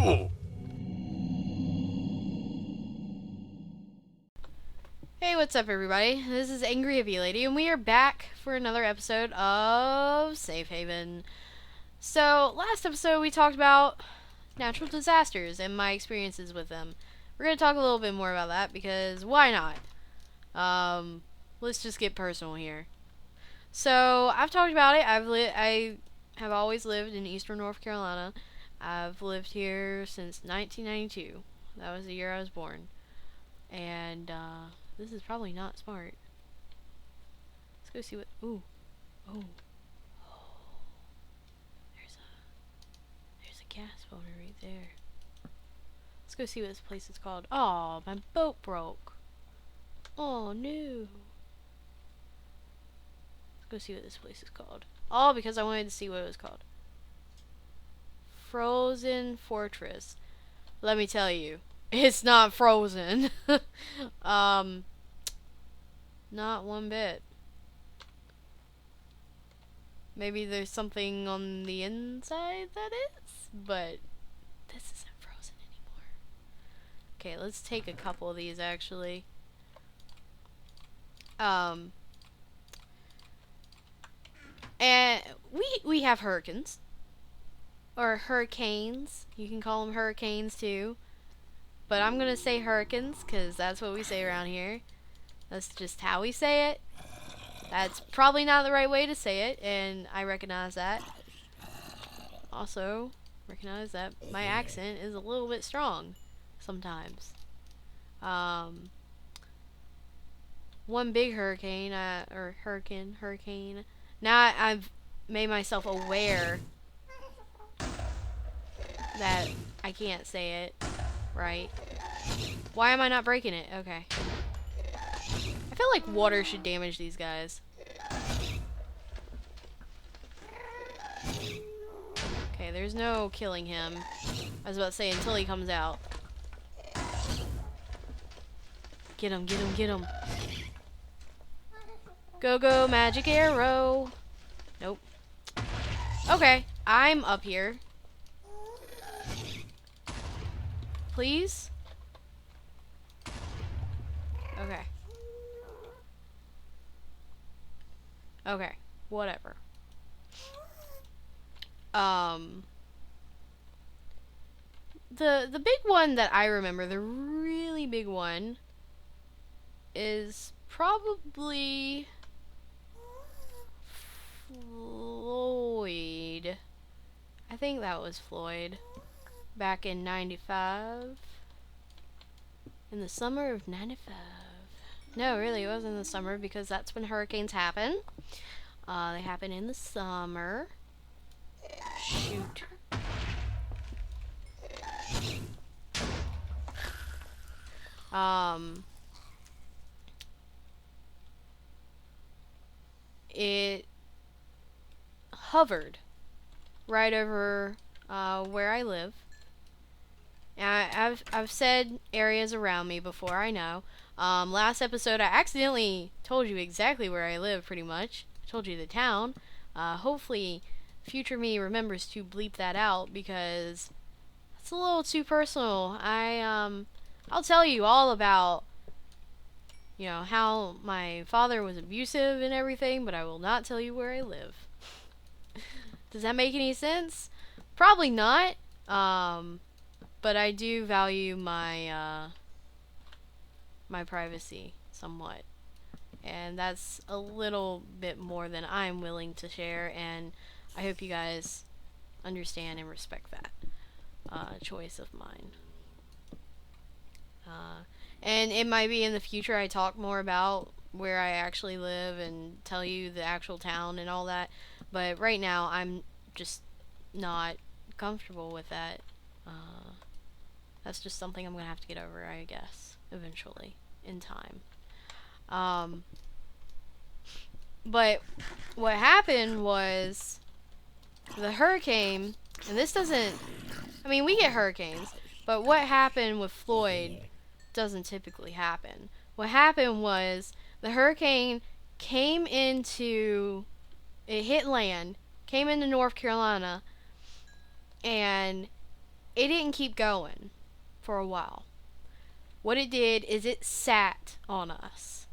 Hey, what's up everybody? This is Angryhippielady and we are back for another episode of Safe Haven. So, last episode we talked about natural disasters and my experiences with them. We're going to talk a little bit more about that because why not? Let's just get personal here. So, I've talked about it. I have always lived in eastern North Carolina. I've lived here since 1992. That was the year I was born. And, this is probably not smart. Let's go see what. Ooh. Oh. There's a gas boner right there. Let's go see what this place is called. Oh, my boat broke. Oh, no. Let's go see what this place is called. All because I wanted to see what it was called. Frozen Fortress. Let me tell you, it's not frozen. Not one bit. Maybe there's something on the inside that is, but this isn't frozen anymore. Okay, let's take a couple of these actually. And we have hurricanes. Or hurricanes. You can call them hurricanes too. But I'm gonna say hurricanes because that's what we say around here. That's just how we say it. That's probably not the right way to say it, and I recognize that. Also, recognize that my accent is a little bit strong sometimes. One big hurricane, hurricane. Now I've made myself aware that I can't say it right. Why am I not breaking it? Okay. I feel like water should damage these guys. Okay, there's no killing him. I was about to say until he comes out. Get him, get him, get him. Go, go, magic arrow. Nope. Okay, I'm up here. Please? Okay. Okay, whatever. The big one that I remember, the really big one, is probably Floyd. I think that was Floyd. Back in 95. In the summer of 95. No, really, it wasn't in the summer because that's when hurricanes happen. They happen in the summer. Shoot. It hovered right over where I live. And I've said areas around me before, I know. Last episode I accidentally told you exactly where I live, pretty much. I told you the town. Hopefully future me remembers to bleep that out because it's a little too personal. I'll tell you all about, you know, how my father was abusive and everything, but I will not tell you where I live. Does that make any sense? Probably not. But I do value my my privacy somewhat. And that's a little bit more than I'm willing to share, and I hope you guys understand and respect that choice of mine. And it might be in the future I talk more about where I actually live and tell you the actual town and all that, but right now I'm just not comfortable with that. That's just something I'm gonna have to get over, I guess, eventually, in time. But what happened was the hurricane, and this doesn't, I mean, we get hurricanes, but what happened with Floyd doesn't typically happen. What happened was the hurricane came into, it hit land, came into North Carolina, and it didn't keep going for a while. What it did is it sat on us.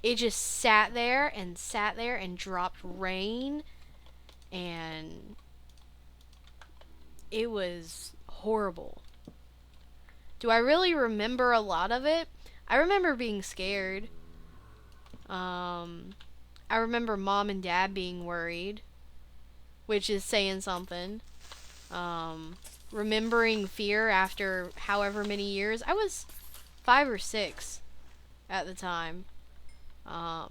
It just sat there and dropped rain, and it was horrible. Do I really remember a lot of it? I remember being scared. I remember Mom and Dad being worried, which is saying something. Remembering fear after however many years. I was 5 or 6 at the time. But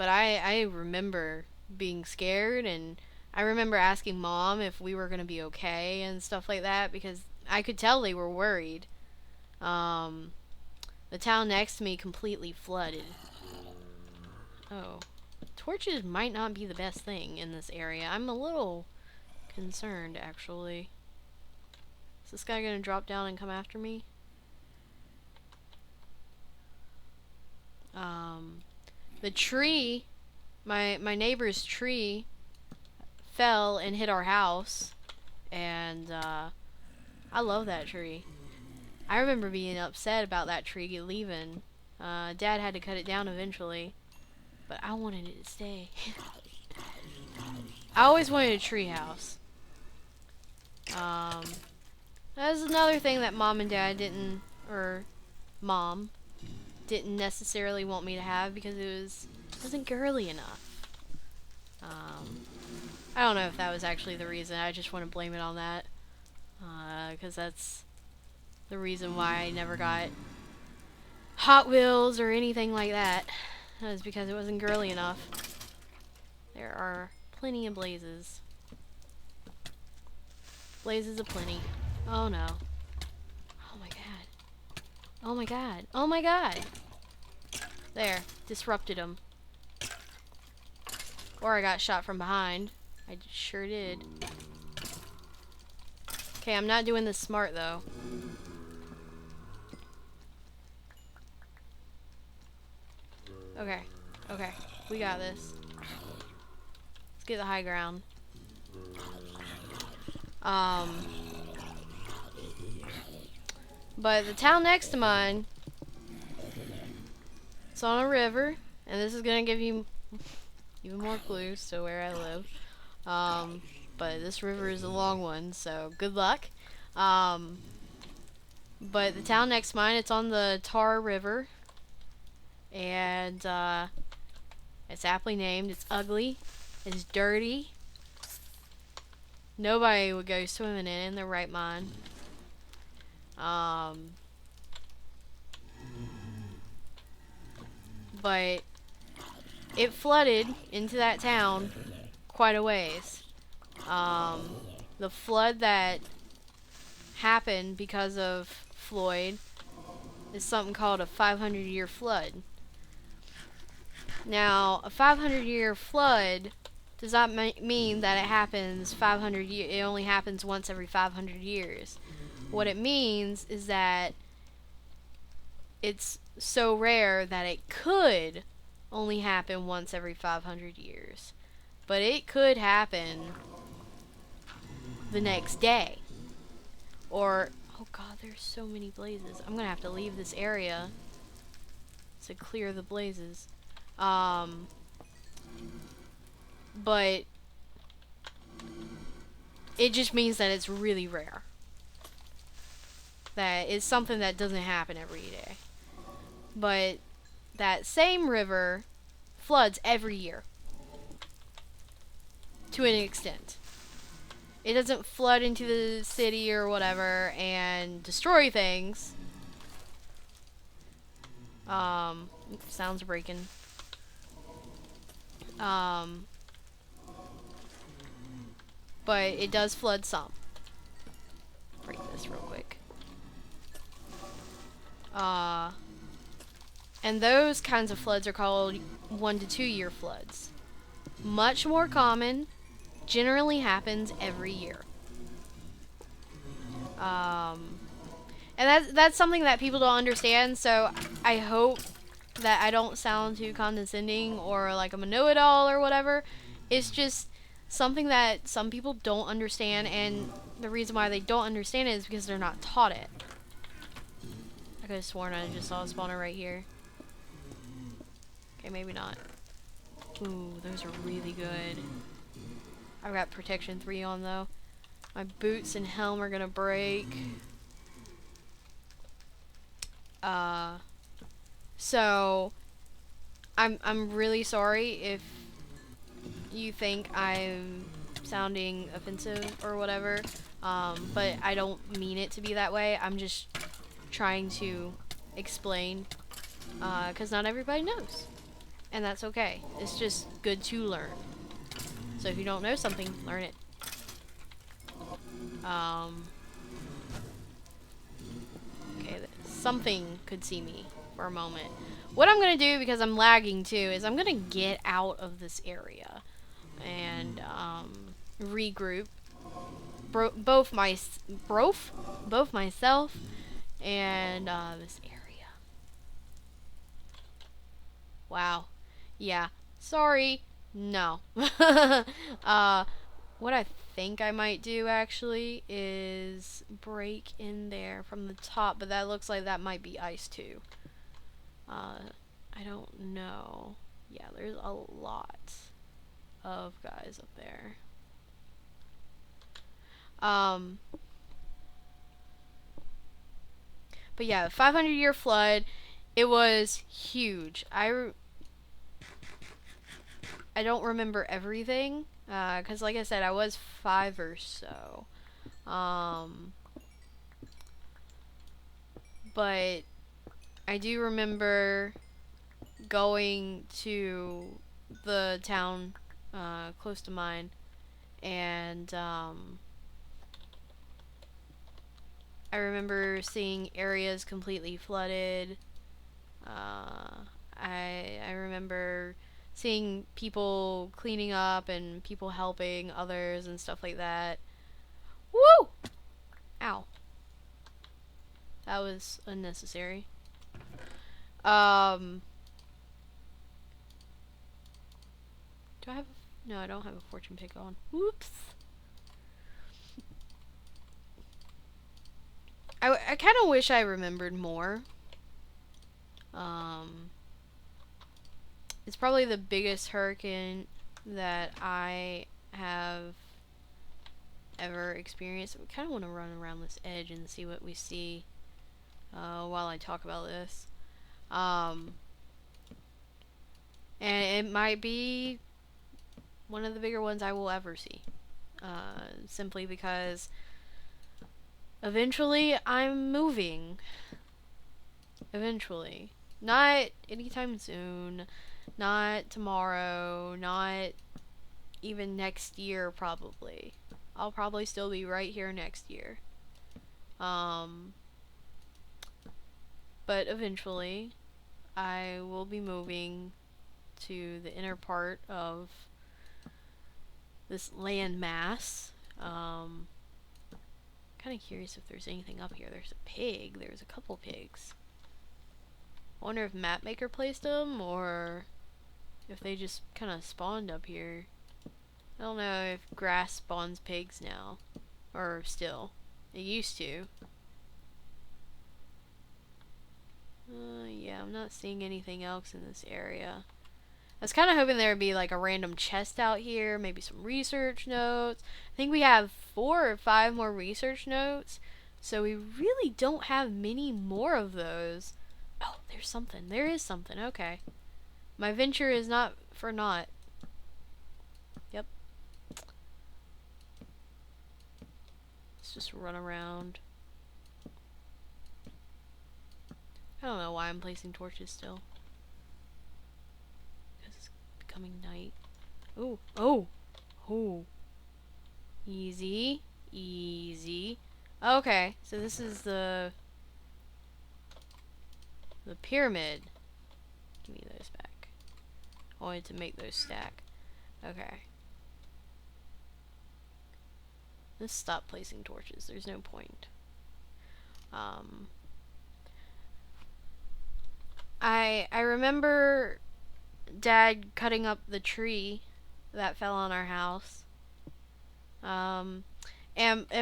I remember being scared, and I remember asking Mom if we were going to be okay and stuff like that, because I could tell they were worried. The town next to me completely flooded. Oh. Torches might not be the best thing in this area. I'm a little concerned, actually. Is this guy gonna drop down and come after me? The tree, my neighbor's tree, fell and hit our house, and I love that tree. I remember being upset about that tree leaving. Dad had to cut it down eventually, but I wanted it to stay. I always wanted a tree house. That's another thing that Mom and Dad didn't, or Mom didn't necessarily want me to have, because it wasn't girly enough. I don't know if that was actually the reason. I just want to blame it on that, because that's the reason why I never got Hot Wheels or anything like that. That was because it wasn't girly enough. There are plenty of blazes. Blazes aplenty. Oh no. Oh my god. Oh my god. Oh my god. There. Disrupted him. Or I got shot from behind. I sure did. Okay, I'm not doing this smart though. Okay. Okay. We got this. Let's get the high ground. But the town next to mine, it's on a river, and this is gonna give you even more clues to where I live. But this river is a long one, so good luck. But the town next to mine, it's on the Tar River, and it's aptly named. It's ugly. It's dirty. Nobody would go swimming in their right mind. But it flooded into that town quite a ways. The flood that happened because of Floyd is something called a 500-year flood. Now, a 500-year flood does not mean that it happens 500 years. It only happens once every 500 years. What it means is that it's so rare that it could only happen once every 500 years. But it could happen the next day. Or, oh god, there's so many blazes. I'm gonna have to leave this area to clear the blazes. But it just means that it's really rare. That it's something that doesn't happen every day. But that same river floods every year. To an extent. It doesn't flood into the city or whatever and destroy things. Sounds breaking. But it does flood some. Break this real quick. And those kinds of floods are called 1 to 2 year floods. Much more common, generally happens every year. And that's something that people don't understand, so I hope that I don't sound too condescending or like I'm a know-it-all or whatever. It's just something that some people don't understand, and the reason why they don't understand it is because they're not taught it. I could have sworn I just saw a spawner right here. Okay, maybe not. Ooh, those are really good. I've got protection 3 on though. My boots and helm are gonna break. So I'm really sorry if you think I'm sounding offensive or whatever. But I don't mean it to be that way. I'm just trying to explain, because not everybody knows. And that's okay. It's just good to learn. So if you don't know something, learn it. Okay, something could see me for a moment. What I'm gonna do, because I'm lagging too, is I'm gonna get out of this area and regroup. Both myself and this area. Wow. Yeah. Sorry. No. What I think I might do actually is break in there from the top, but that looks like that might be ice too. I don't know. Yeah, there's a lot of guys up there. But yeah, 500-year flood. It was huge. I don't remember everything, because like I said, I was 5 or so. But I do remember going to the town close to mine, and I remember seeing areas completely flooded. I remember seeing people cleaning up and people helping others and stuff like that. Woo! Ow. That was unnecessary. Do I have... No, I don't have a fortune pick on. Whoops. I kind of wish I remembered more. It's probably the biggest hurricane that I have ever experienced. I kind of want to run around this edge and see what we see while I talk about this. And it might be one of the bigger ones I will ever see. Simply because eventually I'm moving. Eventually. Not anytime soon. Not tomorrow. Not even next year, probably. I'll probably still be right here next year. But eventually, I will be moving to the inner part of this land mass. Kind of curious if there's anything up here. There's a pig. There's a couple pigs. I wonder if Mapmaker placed them, or if they just kind of spawned up here. I don't know if grass spawns pigs now. Or still. It used to. Yeah, I'm not seeing anything else in this area. I was kind of hoping there would be like a random chest out here, maybe some research notes. I think we have 4 or 5 more research notes, so we really don't have many more of those. Oh, there's something. There is something. Okay. My venture is not for naught. Yep. Let's just run around. I don't know why I'm placing torches still. Because it's becoming night. Oh, oh, oh. Easy, easy. Okay, so this is the pyramid. Give me those back. I wanted to make those stack. Okay. Let's stop placing torches. There's no point. I remember Dad cutting up the tree that fell on our house. And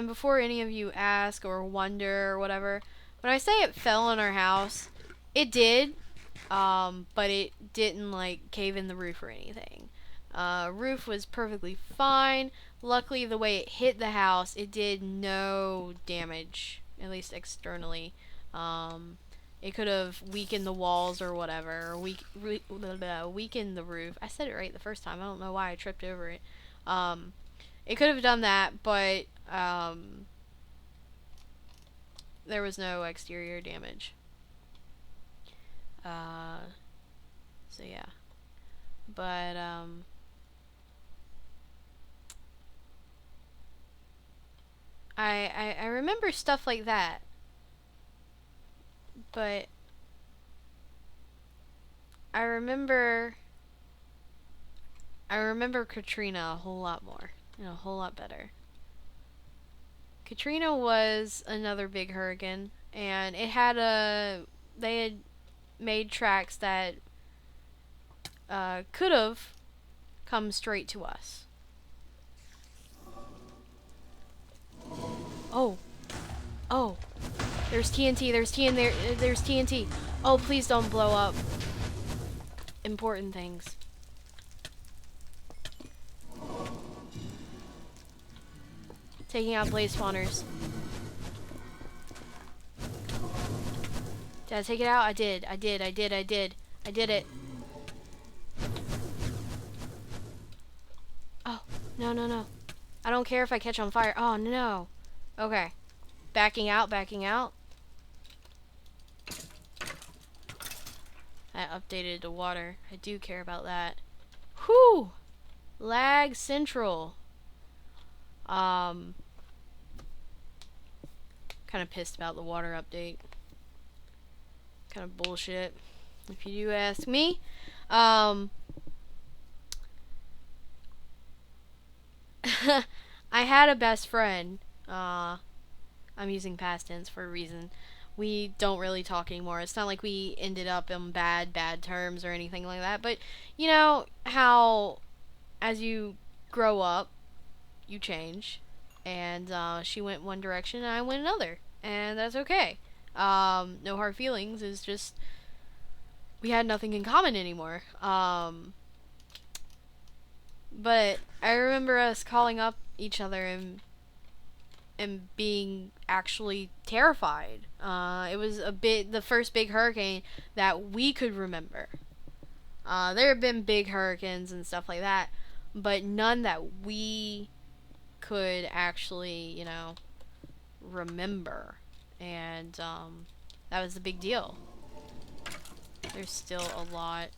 before any of you ask or wonder or whatever, when I say it fell on our house, it did. But it didn't like cave in the roof or anything. Roof was perfectly fine. Luckily, the way it hit the house, it did no damage, at least externally. Um, it could have weakened the walls or whatever, or weakened the roof. I said it right the first time. I don't know why I tripped over it. Um, it could have done that, but there was no exterior damage. So yeah, but I remember stuff like that, but I remember I remember Katrina a whole lot more and a whole lot better. Katrina was another big hurricane, and it had they had made tracks that could have come straight to us. Oh, oh, there's TNT. There's TNT. Oh, please don't blow up important things. Taking out blaze spawners. Did I take it out? I did. I did it. Oh, no. I don't care if I catch on fire. Oh, no. Okay. Backing out. I updated the water. I do care about that. Whew! Lag Central. Kind of pissed about the water update. Kind of bullshit, if you do ask me. I had a best friend. I'm using past tense for a reason. We don't really talk anymore. It's not like we ended up in bad terms or anything like that. But you know how, as you grow up, you change. And she went one direction and I went another. And that's okay. No hard feelings. It's just we had nothing in common anymore. But I remember us calling up each other and being actually terrified. It was the first big hurricane that we could remember. There have been big hurricanes and stuff like that, but none that we could actually, remember. And that was the big deal. There's still a lot.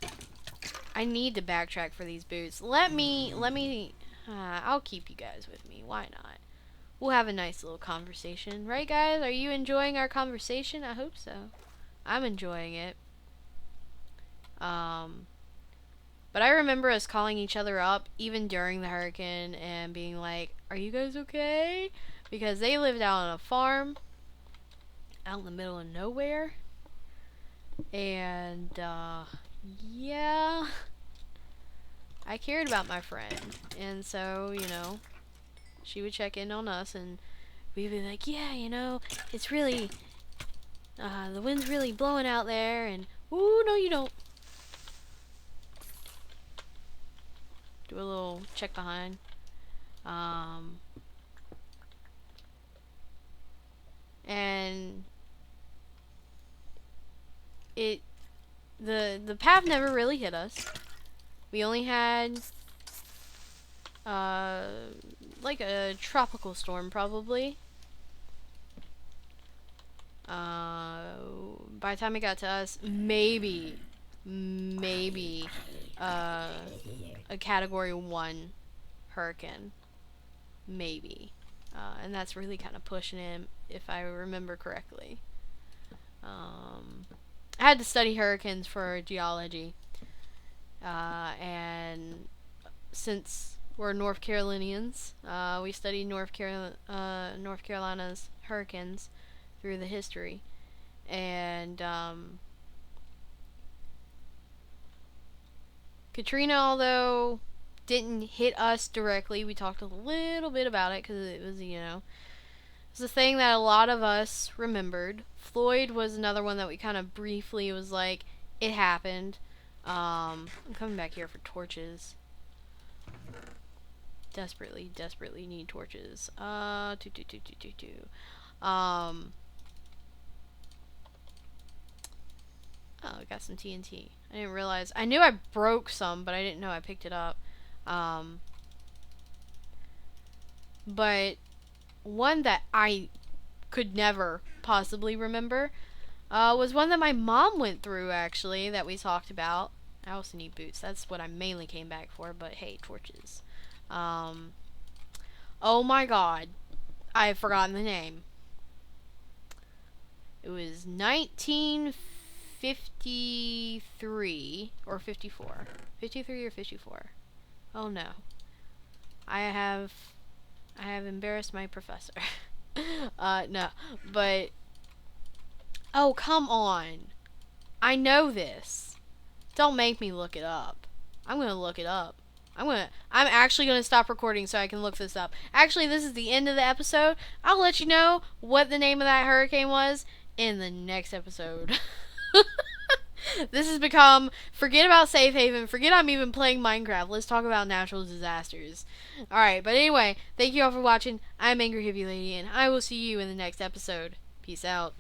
I need to backtrack for these boots. Let me, I'll keep you guys with me. Why not? We'll have a nice little conversation. Right, guys? Are you enjoying our conversation? I hope so. I'm enjoying it. But I remember us calling each other up, even during the hurricane, and being like, are you guys okay? Because they lived out on a farm, out in the middle of nowhere. And, yeah, I cared about my friend. And so, she would check in on us, and we'd be like, yeah, it's really, the wind's really blowing out there, and, ooh, no you don't. Do a little check behind. And the path never really hit us. We only had like a tropical storm probably. By the time it got to us, maybe a category 1 hurricane. Maybe. And that's really kind of pushing it, if I remember correctly. I had to study hurricanes for geology. And since we're North Carolinians, we studied North Carolina's hurricanes through the history. And Katrina, although didn't hit us directly. We talked a little bit about it because it was, it's a thing that a lot of us remembered. Floyd was another one that we kind of briefly was like, it happened. I'm coming back here for torches. Desperately need torches. Oh, I got some TNT. I didn't realize. I knew I broke some, but I didn't know I picked it up. But one that I could never possibly remember was one that my mom went through, actually, that we talked about. I also need boots. That's what I mainly came back for, but hey, torches. Oh my god. I've forgotten the name. It was 1953 or 54. 53 or 54. Oh no. I have embarrassed my professor. No. But oh, come on. I know this. Don't make me look it up. I'm going to look it up. I'm actually going to stop recording so I can look this up. Actually, this is the end of the episode. I'll let you know what the name of that hurricane was in the next episode. This has become, forget about Safe Haven, forget I'm even playing Minecraft. Let's talk about natural disasters. Alright, but anyway, thank you all for watching. I'm Angryhippielady, and I will see you in the next episode. Peace out.